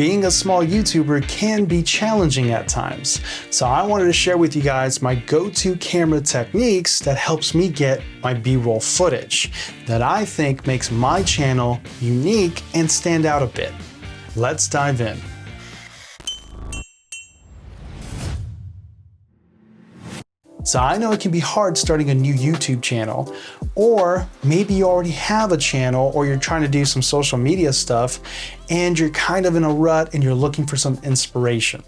being a small YouTuber can be challenging at times. So I wanted to share with you guys my go-to camera techniques that helps me get my B-roll footage that I think makes my channel unique and stand out a bit. Let's dive in. So I know it can be hard starting a new YouTube channel, or maybe you already have a channel or you're trying to do some social media stuff and you're kind of in a rut and you're looking for some inspiration.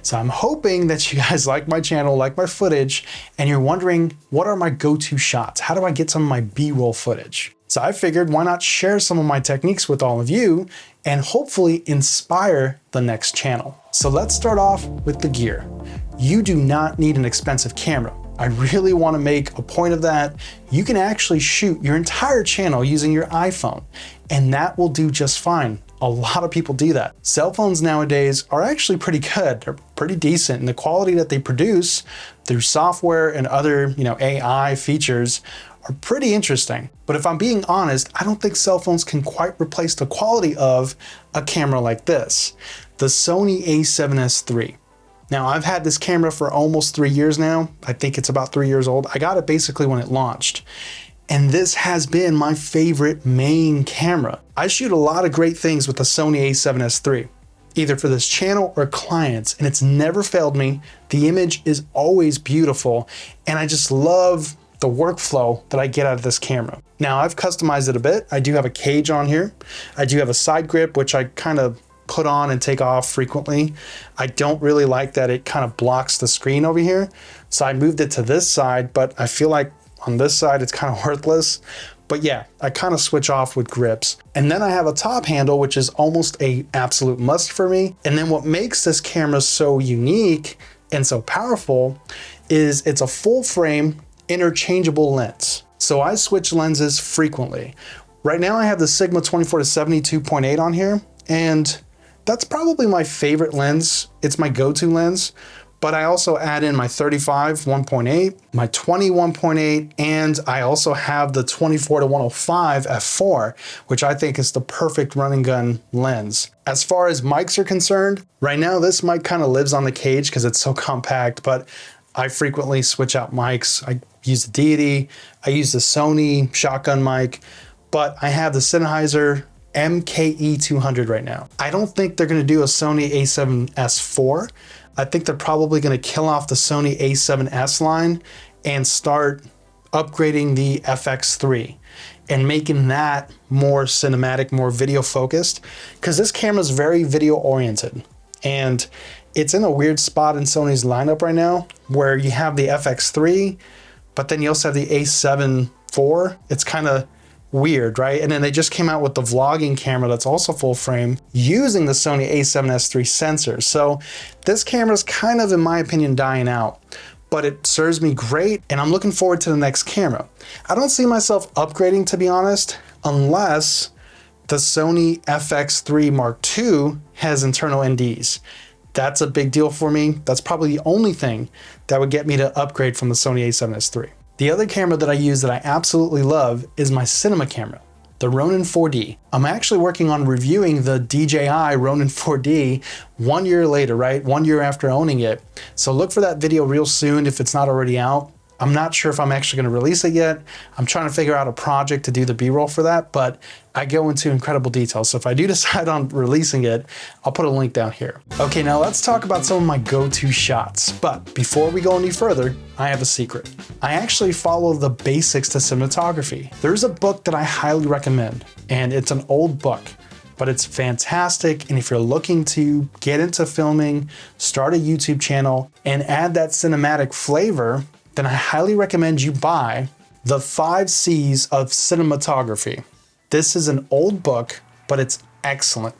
So I'm hoping that you guys like my channel, like my footage, and you're wondering, what are my go-to shots? How do I get some of my B-roll footage? So I figured, why not share some of my techniques with all of you and hopefully inspire the next channel. So let's start off with the gear. You do not need an expensive camera. I really want to make a point of that. You can actually shoot your entire channel using your iPhone, and that will do just fine. A lot of people do that. Cell phones nowadays are actually pretty good. They're pretty decent, and the quality that they produce through software and other, AI features are pretty interesting. But if I'm being honest, I don't think cell phones can quite replace the quality of a camera like this, the Sony a7S III. Now, I've had this camera for almost 3 years now. I think it's about 3 years old. I got it basically when it launched. And this has been my favorite main camera. I shoot a lot of great things with the Sony a7S III, either for this channel or clients, and it's never failed me. The image is always beautiful, and I just love the workflow that I get out of this camera. Now, I've customized it a bit. I do have a cage on here. I do have a side grip, which I kind of put on and take off frequently. I don't really like that it kind of blocks the screen over here. So I moved it to this side, but I feel like on this side, it's kind of worthless. But yeah, I kind of switch off with grips. And then I have a top handle, which is almost an absolute must for me. And then what makes this camera so unique and so powerful is it's a full frame interchangeable lens. So I switch lenses frequently. Right now I have the Sigma 24-70 2.8 on here, and that's probably my favorite lens. It's my go-to lens, but I also add in my 35 1.8, my 20 1.8, and I also have the 24-105 f4, which I think is the perfect run and gun lens. As far as mics are concerned, right now this mic kind of lives on the cage because it's so compact, but I frequently switch out mics. I use the Deity, I use the Sony shotgun mic, but I have the Sennheiser MKE200 right now. I don't think they're gonna do a Sony a7S IV. I think they're probably gonna kill off the Sony a7S line and start upgrading the FX3 and making that more cinematic, more video focused, because this camera is very video oriented. And it's in a weird spot in Sony's lineup right now where you have the FX3, but then you also have the a7 IV. It's kind of weird, right? And then they just came out with the vlogging camera that's also full frame using the Sony a7S III sensor. So this camera's kind of, in my opinion, dying out, but it serves me great, and I'm looking forward to the next camera. I don't see myself upgrading, to be honest, unless the Sony FX3 Mark II has internal NDs. That's a big deal for me. That's probably the only thing that would get me to upgrade from the Sony a7S III. The other camera that I use that I absolutely love is my cinema camera, the Ronin 4D. I'm actually working on reviewing the DJI Ronin 4D 1 year later, right? 1 year after owning it. So look for that video real soon if it's not already out. I'm not sure if I'm actually going to release it yet. I'm trying to figure out a project to do the B-roll for that, but I go into incredible detail. So if I do decide on releasing it, I'll put a link down here. Okay, now let's talk about some of my go-to shots. But before we go any further, I have a secret. I actually follow the basics to cinematography. There's a book that I highly recommend, and it's an old book, but it's fantastic. And if you're looking to get into filming, start a YouTube channel, and add that cinematic flavor, then I highly recommend you buy The 5 C's of Cinematography. This is an old book, but it's excellent.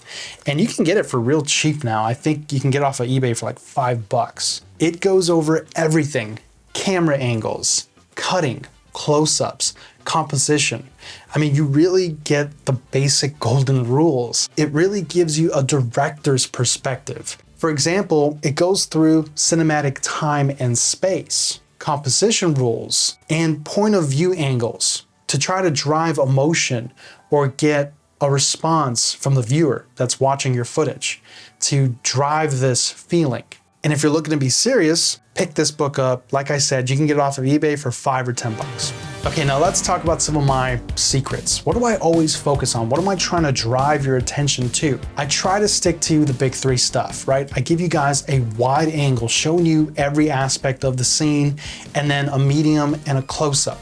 And you can get it for real cheap now. I think you can get it off of eBay for like $5. It goes over everything: camera angles, cutting, close-ups, composition. I mean, you really get the basic golden rules. It really gives you a director's perspective. For example, it goes through cinematic time and space, composition rules, and point of view angles to try to drive emotion or get a response from the viewer that's watching your footage to drive this feeling. And if you're looking to be serious, pick this book up. Like I said, you can get it off of eBay for $5 or $10. Okay, now let's talk about some of my secrets. What do I always focus on? What am I trying to drive your attention to? I try to stick to the big three stuff, right? I give you guys a wide angle, showing you every aspect of the scene, and then a medium and a close-up.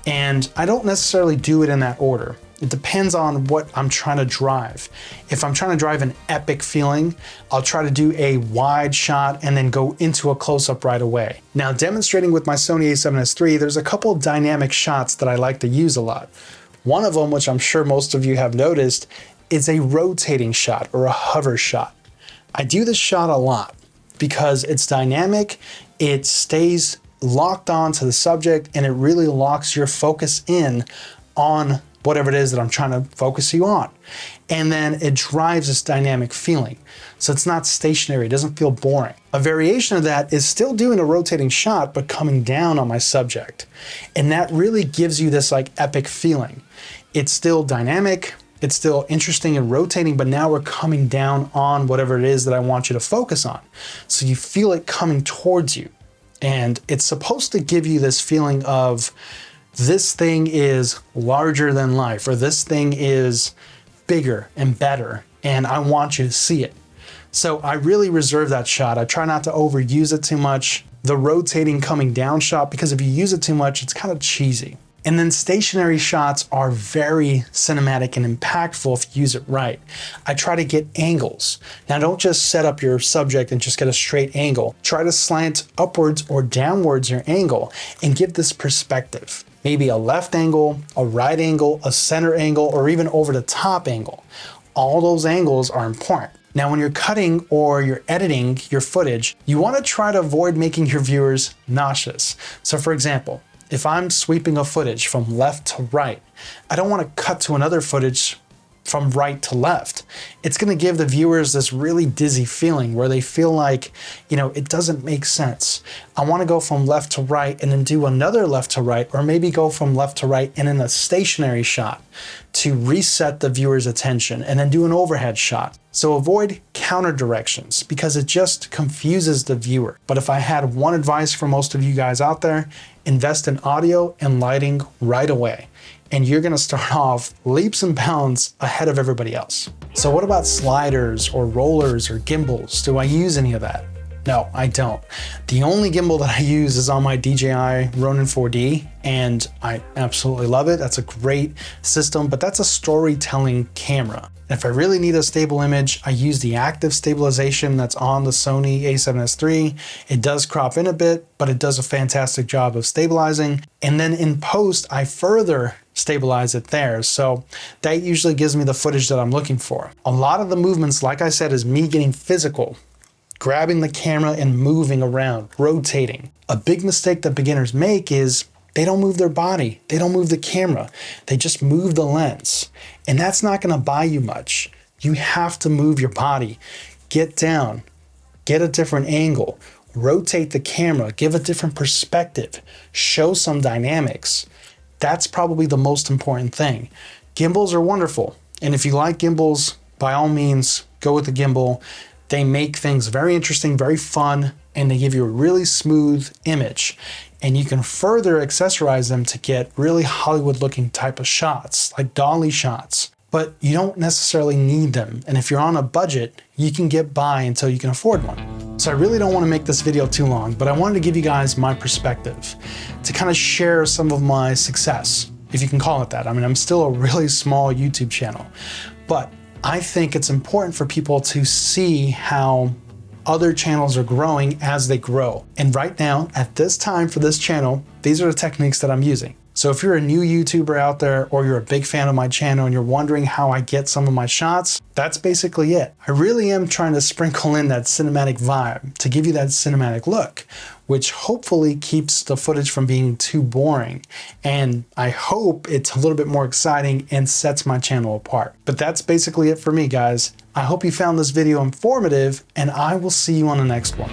And I don't necessarily do it in that order. It depends on what I'm trying to drive. If I'm trying to drive an epic feeling, I'll try to do a wide shot and then go into a close-up right away. Now, demonstrating with my Sony a7S III, there's a couple of dynamic shots that I like to use a lot. One of them, which I'm sure most of you have noticed, is a rotating shot or a hover shot. I do this shot a lot because it's dynamic, it stays locked on to the subject, and it really locks your focus in on whatever it is that I'm trying to focus you on. And then it drives this dynamic feeling. So it's not stationary, it doesn't feel boring. A variation of that is still doing a rotating shot, but coming down on my subject. And that really gives you this like epic feeling. It's still dynamic, it's still interesting and rotating, but now we're coming down on whatever it is that I want you to focus on. So you feel it coming towards you. And it's supposed to give you this feeling of, this thing is larger than life, or this thing is bigger and better, and I want you to see it. So I really reserve that shot. I try not to overuse it too much. The rotating coming down shot, because if you use it too much, it's kind of cheesy. And then stationary shots are very cinematic and impactful if you use it right. I try to get angles. Now, don't just set up your subject and just get a straight angle. Try to slant upwards or downwards your angle and give this perspective. Maybe a left angle, a right angle, a center angle, or even over the top angle. All those angles are important. Now, when you're cutting or you're editing your footage, you want to try to avoid making your viewers nauseous. So for example, if I'm sweeping a footage from left to right, I don't want to cut to another footage from right to left. It's going to give the viewers this really dizzy feeling where they feel like, it doesn't make sense. I want to go from left to right and then do another left to right, or maybe go from left to right and in a stationary shot to reset the viewer's attention, and then do an overhead shot. So avoid counter directions because it just confuses the viewer. But if I had one advice for most of you guys out there, invest in audio and lighting right away, and you're gonna start off leaps and bounds ahead of everybody else. So what about sliders or rollers or gimbals? Do I use any of that? No, I don't. The only gimbal that I use is on my DJI Ronin 4D, and I absolutely love it. That's a great system, but that's a storytelling camera. And if I really need a stable image, I use the active stabilization that's on the Sony a7S III. It does crop in a bit, but it does a fantastic job of stabilizing. And then in post, I further stabilize it there. So that usually gives me the footage that I'm looking for. A lot of the movements, like I said, is me getting physical, grabbing the camera and moving around, rotating. A big mistake that beginners make is they don't move their body. They don't move the camera. They just move the lens. And that's not gonna buy you much. You have to move your body. Get down, get a different angle, rotate the camera, give a different perspective, show some dynamics. That's probably the most important thing. Gimbals are wonderful. And if you like gimbals, by all means, go with the gimbal. They make things very interesting, very fun, and they give you a really smooth image. And you can further accessorize them to get really Hollywood looking type of shots, like dolly shots. But you don't necessarily need them. And if you're on a budget, you can get by until you can afford one. So I really don't want to make this video too long, but I wanted to give you guys my perspective to kind of share some of my success, if you can call it that. I mean, I'm still a really small YouTube channel, but I think it's important for people to see how other channels are growing as they grow. And right now, at this time for this channel, these are the techniques that I'm using. So if you're a new YouTuber out there, or you're a big fan of my channel and you're wondering how I get some of my shots, that's basically it. I really am trying to sprinkle in that cinematic vibe to give you that cinematic look, which hopefully keeps the footage from being too boring. And I hope it's a little bit more exciting and sets my channel apart. But that's basically it for me, guys. I hope you found this video informative, and I will see you on the next one.